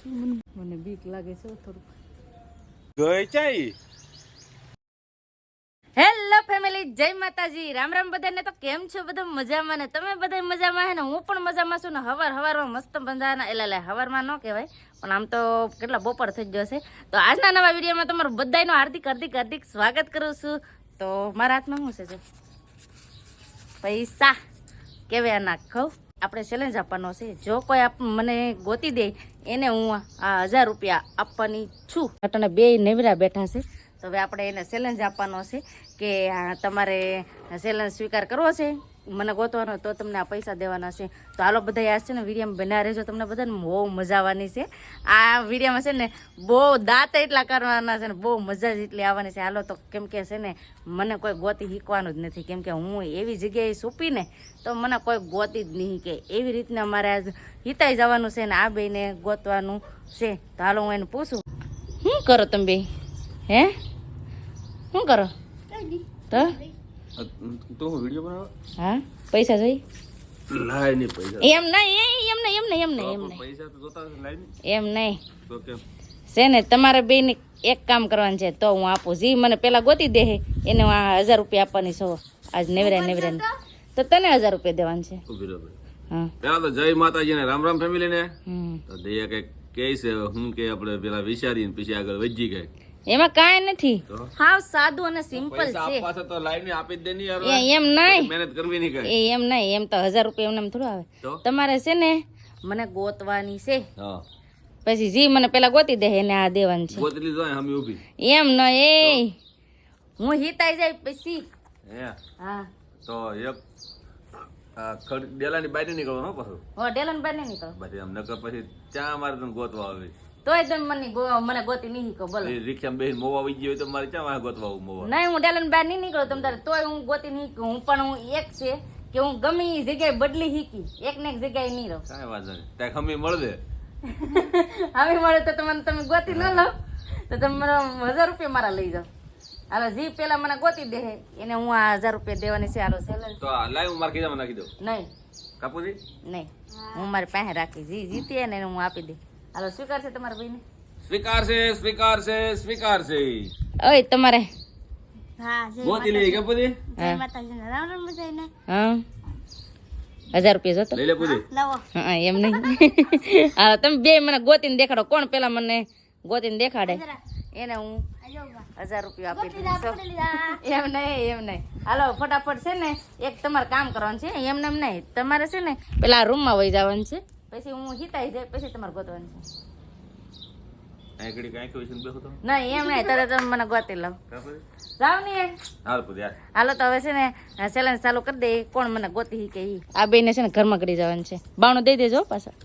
મને બીક લાગે છે થોડું. ગઈ ચાઈ. હેલો ફેમિલી, જય માતાજી, રામ રામ બધાને. તો કેમ છો બધા? મજામાં ને? તમે બધા મજામાં હે ને? હું પણ મજામાં છું ને. હવારમાં મસ્ત મજાના એટલે હવારમાં ન કહેવાય પણ આમ તો કેટલા બપોર થઈ ગયો છે. તો આજના નવા વિડીયોમાં તમારું બધાનું હાર્દિક સ્વાગત કરું છું. તો મારા હાથમાં શું છે? જો પૈસા કેવા નાખો. આપણે ચેલેન્જ આપવાનો છે. જો કોઈ મને ગોતી દે એને હું આ 1000 રૂપિયા આપવાની છું. અટાણે બે નેવરા બેઠા છે તો હવે આપણે એને ચેલેન્જ આપવાનો છે કે તમારે ચેલેન્જ સ્વીકાર કરવો છે, મને ગોતવાનો, તો તમને આ પૈસા દેવાના છે. તો હાલો બધા આ છે ને વિડીયોમાં બના રહેજો, તમને બધાને બહુ મજા આવવાની છે. આ વિડીયોમાં છે ને બહુ દાંત એટલા કરવાના છે ને બહુ મજા જ એટલી આવવાની છે. હાલો તો કેમ કે છે ને મને કોઈ ગોતી શીખવાનું જ નથી, કેમ કે હું એવી જગ્યાએ સૂપી ને તો મને કોઈ ગોતી જ નહીં કે એવી રીતના મારે આજ હિતાઈ જવાનું છે ને આ બેને ગોતવાનું છે. તો હાલો હું એને પૂછું, શું કરો તમે બે? હે શું કરો? તો તો હું વિડિયો બનાવ. હા, પૈસા જોઈ? લાય ની પૈસા. એમ નહીં પૈસા તો જોતા લાય ની. એમ નહીં તો કેમ છે ને તમારે બે ને એક કામ કરવાનું છે તો હું આપું. જી મને પેલા ગોતી દે એને 1000 રૂપિયા આપવાની છો. આજ નેવરા તો તને 1000 રૂપિયા દેવાનું છે. બરાબર. હા, પેલા તો જય માતાજી ને રામ રામ ફેમિલી ને. તો દયા કઈ કે છે હું કે આપણે પેલા વિચારીને પછી આગળ વધી ગઈ. એમાં કાંઈ નથી, હાવ સાદું અને સિમ્પલ છે. પાસે તો લાઈન ની આપી જ દે ની યાર. એમ નહીં, મહેનત કરવી નહીં કઈ. એમ નહીં, એમ તો 1000 રૂપિયા એમને થોડું આવે. તમારે છે ને મને ગોતવાની છે. હા, પછી જી મને પેલા ગોતી દે એને આ દેવાનું છે. ગોતી લીધો હમી ઊભી. એમ ન એ હું હિતાઈ જાય પછી. હે હા, તો એક ડેલાની બાઈ નીકળો ને પાછું. હો ડેલન બાર નહીં નીકળો પછી આમ નકર પછી ચા મારે તને ગોતવા આવે. તોય તમે મને ગોતી નહીં શીખો. બોલો, રિક્ષામાં બેહીને મોવા આવી ગયો હોય તો મારે ચા વાહ ગોતવા આવું મોવા. નહીં, હું ડેલન બાર નહીં નીકળો તમ તારે, તોય હું ગોતી નહીં શીખું. હું પણ હું એક છે કે હું ગમે એ જગ્યાએ બદલી શીખી, એક ને એક જગ્યાએ નહીં રહું. કાંઈ વાંધો નહીં, ત્યાં ખમી મળે. હવે મળે તો તમે ગોતી ન લો તો તમે મારા 1000 રૂપિયા મારા લઈ જાઓ. હાલો, જી પેલા મને ગોતી દે એને હું આ 1000 રૂપિયા દેવાની છે. હાલો ચેલેન્જ. તો લાઈવ હું મારા ખીચામાં નાખી દઉં. નહીં કાપુજી નહીં, હું મારી પાસે રાખી. જી જીતી ને હું આપી દે. હાલો, સ્વીકાર છે તમારા ભાઈને? સ્વીકાર છે. ઓય તમારે ગોતી લઈ કાપુજી. હા, 1000 રૂપિયા જોતો લઈ લે પુજી. હા, એમ નહીં. હા, તમે બે મને ગોતીને દેખાડો. કોણ પેલા મને ગોતીને દેખાડે એને હું 1000 રૂપિયા આપી દઈશ. એમ નહીં. હાલો ફટાફટ છે ને એક તમારે કામ કરવાનું છે. એમ નહીં, તમારે છે ને પેલા રૂમમાં વહી જવાનું છે. પછી હું હિતાઈ જાય પછી તમારે ગોતવાનું છે. નહીં, એમ નહીં, તરત તમે મને ગોતી લો. જાવ ને. હાલો તો હવે છે ને ચેલેન્જ ચાલુ કરી દે. કોણ મને ગોતી શીખે ઈ. આ બે ને છે ને ઘરમાં કરી જવાનું છે. બાવણું દઈ દેજો પાછા.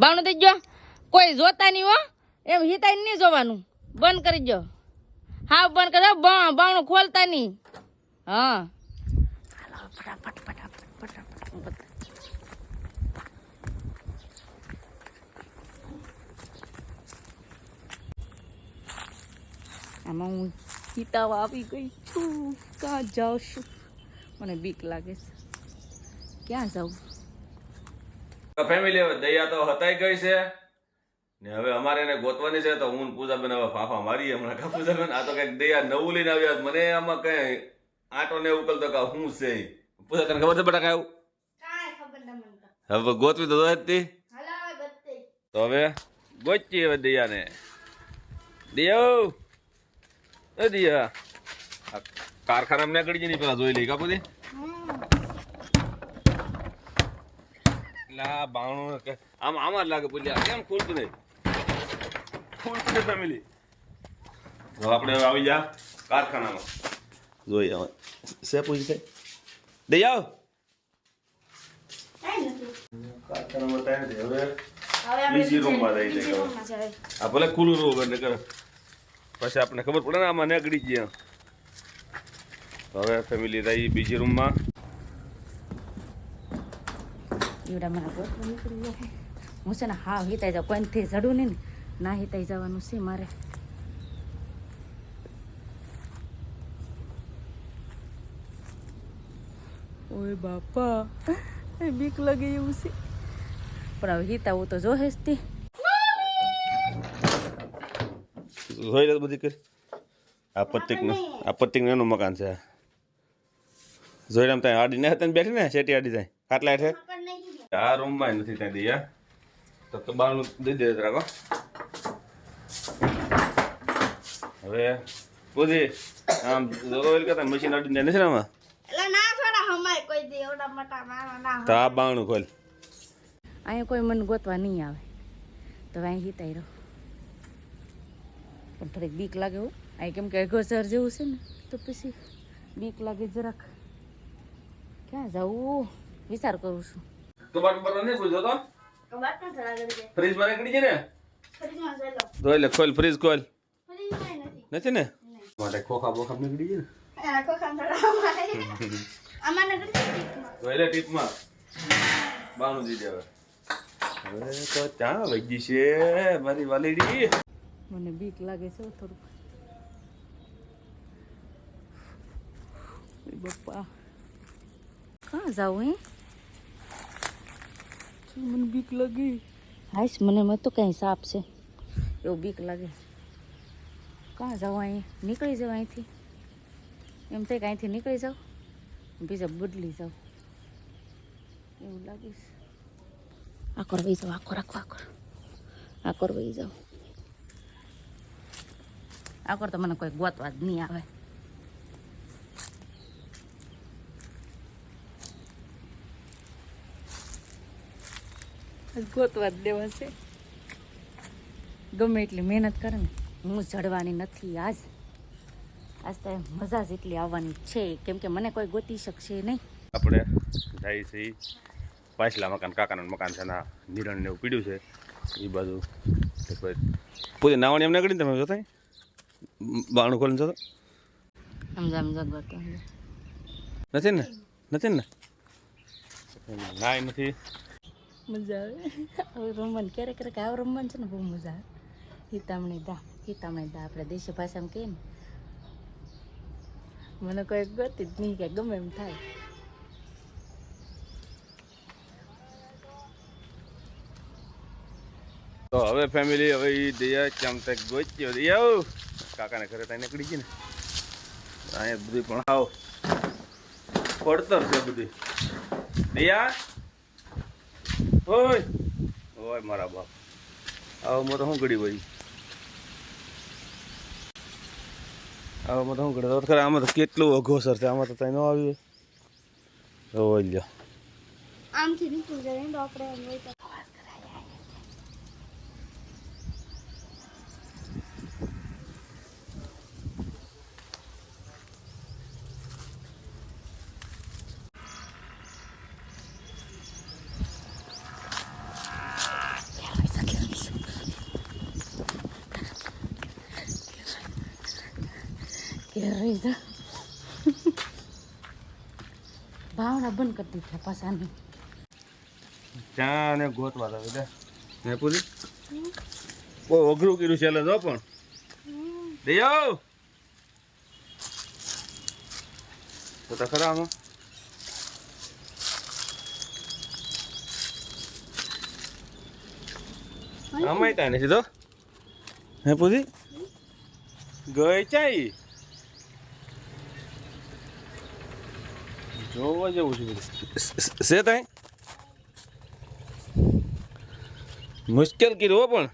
બાવણું દઈ જો. કોઈ જોતા નહીં હો, એમ હિતાઈ નહીં જોવાનું. બંધ કરી દો. હા, બંધ કરી દો. બાવણું ખોલતા નહીં. હા, ફટાફટ. આમાં હું હિતાવા આવી ગઈ છું. ક્યાં જાઉં છું? મને બીક લાગે છે. ક્યાં જાઉં? ફેમિલી દયા તો હતાઈ ગઈ છે ને હવે અમારે એને ગોતવાની છે. તો હું પૂજાબેન હવે ફાફા મારીએ હમણાં. કા પૂજાબેન, આ તો કઈક દયા નવું લઈને આવ્યા. મને આમાં કઈ આટો ને ઉકલતો કા હું છે. પૂજા તને ખબર છે બેટા કાયું? હવે ગોતવી તો હતી. તો હવે ગોચી હવે દયાને. દયા દિયા કારખાના ને આગળ જઈને પેલા જોઈ લઈ. કાપુજી લા બાણું આમ જ લાગે. પૂછ્યા કેમ ખુલતું નહીં? ફેમિલી આપણે હવે આવી જા કારખાનામાં જોઈ આવે છે. પૂછી દઈ આવ કારખાનામાં ટાઈમ છે. હવે બીજી રૂમમાં જઈ જાય. આ ભલે ખુલ્લું રૂમ એટલે કરે પછી આપણે ખબર પડે ને આમાં નીકળી ગયા. હવે ફેમિલી રહી બીજી રૂમમાં. એવડા મને ગોતવા નીકળી ગયા. હું છે ને હા હિતાઈ જાઉં. કોઈથી જડું નહીં ને, ના હિતાઈ જવાનું છે મારે. ઓય બાપા, બીક લાગે એવું છે પણ હવે હિતાવું તો જોહે જ તે જોઈ લે બધી કરી આ પત્તિકનું એનું મકાન છે જોઈ આમ ત્યાં આડી ને હતા ને બેઠી ને શેટી આડી જાય ખાટલા હેઠે આ રૂમમાં નથી ત્યાં દઈએ તો બારનું દઈ દે રાખો હવે બધી આમ રોલ કરતા મશીન આડી જાય નથી ને આમાં તો આ બારણું ખોલ અહીંયા કોઈ મને ગોતવા નહીં આવે તો અહીં હિતાઈ રહો પણ થોડીક બીક લાગે હો અહીં કેમ કે અઘોસર જેવું છે ને તો પછી બીક લાગે જરાક ક્યાં જવું વિચાર કરું છું કબાટ પર નહીં પૂછો તો ફ્રીજ માં નીકળી છે ને જોઈ લે ખોલ ફ્રીજ ખોલ નથી ને માટે ખોખા બોખા નીકળી છે ને જોઈ લે ટીપમાં બાનું દીધી હવે તો ક્યાં વગી છે મારી વાલીડી મને બીક લાગે છે થોડુંક બપ્પા ક્યાં જાઉં હે મને બીક લાગે હાઈશ મને તો કઈ સાપ છે એવું બીક લાગે ક્યાં જાઉં અહીં નીકળી જાઉં અહીંથી એમ થાય કે અહીંથી નીકળી જાઉં બીજા બદલી જાઉં એવું લાગે છે આકોર વહી જાઉં આકોર વહી જાઉં આકોર તો મને કોઈ ગોતવા જ નહીં આવે ગોતવા જ દેવા છે ગમે એટલી મહેનત કરે ને હું ચડવાની નથી આજ તો મજા જ એટલી આવવાની છે કેમ કે મને કોઈ ગોતી શકશે નહીં આપણે જાય છે પાછલા મકાન કાકાનું મકાન છે ના નિરણ ને એવું પીડ્યું છે એ બાજુ પૂરી નાવાની એમને કરી તમે જોતા બાણું ખોલીને જોતો સમજા ગોતો નથી ને નાય નથી મજા આવે રમવાનું ક્યારેક આવું રમવાનું છે ને બહુ મજા આવે હિતામણી દા આપણે દેશી ભાષામાં કહીએ ને મને કોઈ ગોતી જ નહીં કે ગમે એમ થાય તો હવે ફેમિલી હવે દયા ચમ તક ગોચ્યો દયા કાકાને ઘરે ત્યાં નીકળી ગઈ ને અહીંયા બધી પણ આવ પડતર છે બધી દયા ઓય મારા બાપ આવો મત શું ઘડી ભાઈ આવો મત શું ઘડી ખરે આમાં તો કેટલું અઘોસર છે આમાં તો ત્યાં ન આવ્યું હોય લ્યો આમથી નીકળી જાય તો આપણે ભાવના બંધ કરી દીધા પાછાની ત્યાં ને ગોતવા દે ને પૂરી બહુ અઘરું કર્યું છે જો પણ દયો તો ખરા આમાં આમાં ત્યાં નથી તો હે પૂરી ગઈ ચાઈ જોવા જેવું છે બધું છે ત્યાં મુશ્કેલ કર્યો પણ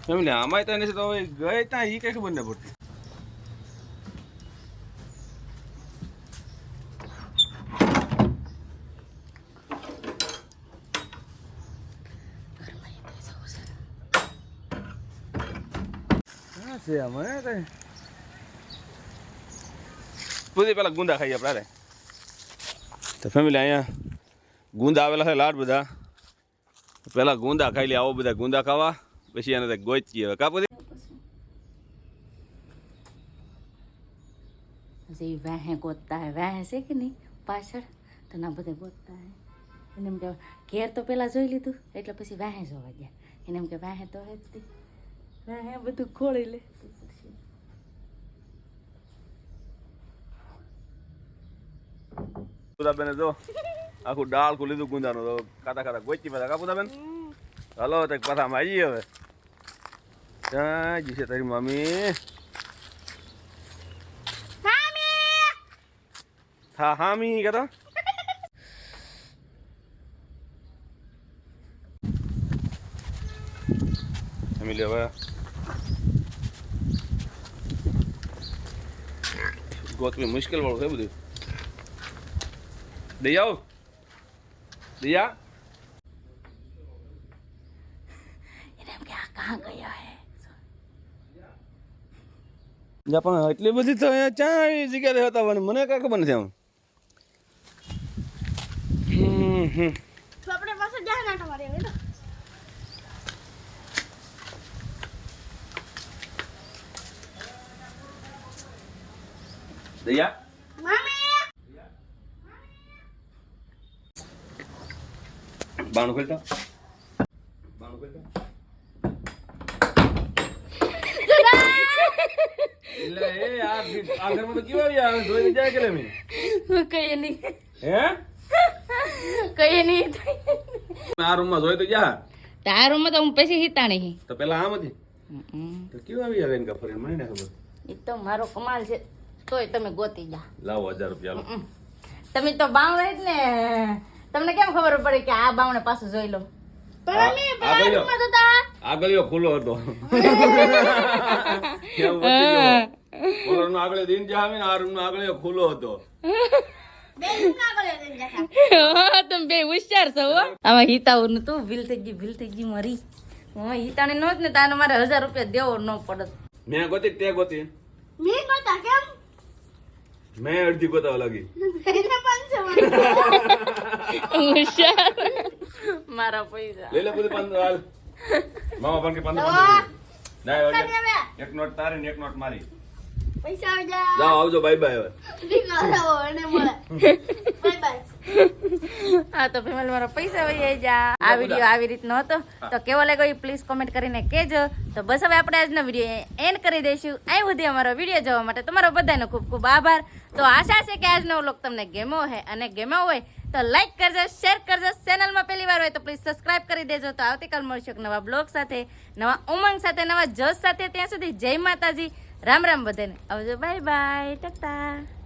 ફેમિલી આમાં ત્યાં નથી તો હવે ગઈ ત્યાં એ કઈ ખબર ન પડતી છે આમાં કઈ પૂરી પેલા ગુંદા ખાઈએ આપણે તો ફેમિલી અહીંયા ગુંદા આવેલા છે લાડ બધા પેલા ગુંદા ખાઈ લે આવો બધા ગુંદા ખાવા પછી એને ગોચીએ હવે કા પછી વાહે ગોતતા હે વાહે છે કે નહીં પાછળ તો ના બધા ગોતતા હે એને એમ કે ઘેર તો પેલા જોઈ લીધું એટલે પછી વાહે જોવા ગયા એને એમ કે વાહે તો હે જ વાહે બધું ખોળી લે પૂજાબેન જો આખું ડાળખું લીધું ગુંદાનું તો ખાતા ખાતા ગોચી પાછા કા પૂજાબેન હલો તો પાછા આવી જઈએ હવે ક્યાં જી છે તારી મમ્મી હા હામી કહેતો ફેમિલી હવે ગોતવી મુશ્કેલ વાળું છે બધું દયા દયા એને એમ કે આ કહાં ગયા હે પણ એટલી બધી તો અહીંયા ચા આવી જગ્યાએ હતા પણ મને કાંઈ ખબર નથી આમ તો આપણે પાસે જા નાટો મારી હવે તો દયા મમ્મી બાણું ખોલતા બાણું ખોલતા એટલે એ આ ઘરમાં તો કેવા આવ્યા જોઈને જાય કે મેં કઈ નહીં હે કઈ નહીં આ રૂમમાં જોઈ તો જા તારુંમાં તો હું પછી હિતા નહીં તો પેલા આમ હતી તો કેવા આવી આવે એનકા ફરીને મને ના ખબર એ તો મારો કમાલ છે તોય તમે ગોતી જા લાવો 1000 રૂપિયા લો તમે તો બાવણે જ ને તમને કેમ ખબર પડી કે આ બાવણે પાછું જોઈ લો પણ મમ્મી પેલા રૂમમાં તો તા આ ગલીઓ ખુલ્લો હતો ઓલરનો આગળ દિન જામે ને આ રૂમનો આગળ ખુલ્લો હતો બે રૂમ ના ગયો તેમ જતા તમે બે હોશિયાર છો હો આમાં હિતાવું તું ભીલ થઈ ગઈ મરી હું હિતાને નહોત ને તાને મારે 1000 રૂપિયા દેવો ન પડત મેં ગોતી તે ગોતી મેં ગોતા કેમ મેં અડધી ગોતાવા લાગી એને 500 હોશિયાર મારા પૈસા લઈ લે બધું 15 હાલ મામા પણ કે 15 ના એક નોટ તારી ને એક નોટ મારી પૈસા આવી જા જાઓ આવજો બાય બાય હવે દીકરા આવો એને મળે બાય બાય હા તો ફેમિલી મારા પૈસા વહી જા આ વિડીયો આવી રીતનો હતો તો કેવો લાગ્યો એ પ્લીઝ કોમેન્ટ કરીને કહેજો તો બસ હવે આપણે આજનો વિડીયો એન્ડ કરી દઈશું અહીં સુધી અમારો વિડીયો જોવા માટે તમારો બધાનો ખૂબ ખૂબ આભાર તો આશા છે કે આજનો વ્લોગ તમને ગમ્યો હોય અને ગમ્યો હોય તો લાઈક કરજો શેર કરજો ચેનલમાં પહેલી વાર હોય તો પ્લીઝ સબસ્ક્રાઇબ કરી દેજો તો આવતીકાલ મળશું એક નવા બ્લોગ સાથે નવા ઉમંગ સાથે નવા જોશ સાથે ત્યાં સુધી જય માતાજી રામ રામ બધાને આવજો બાય બાય ટાટા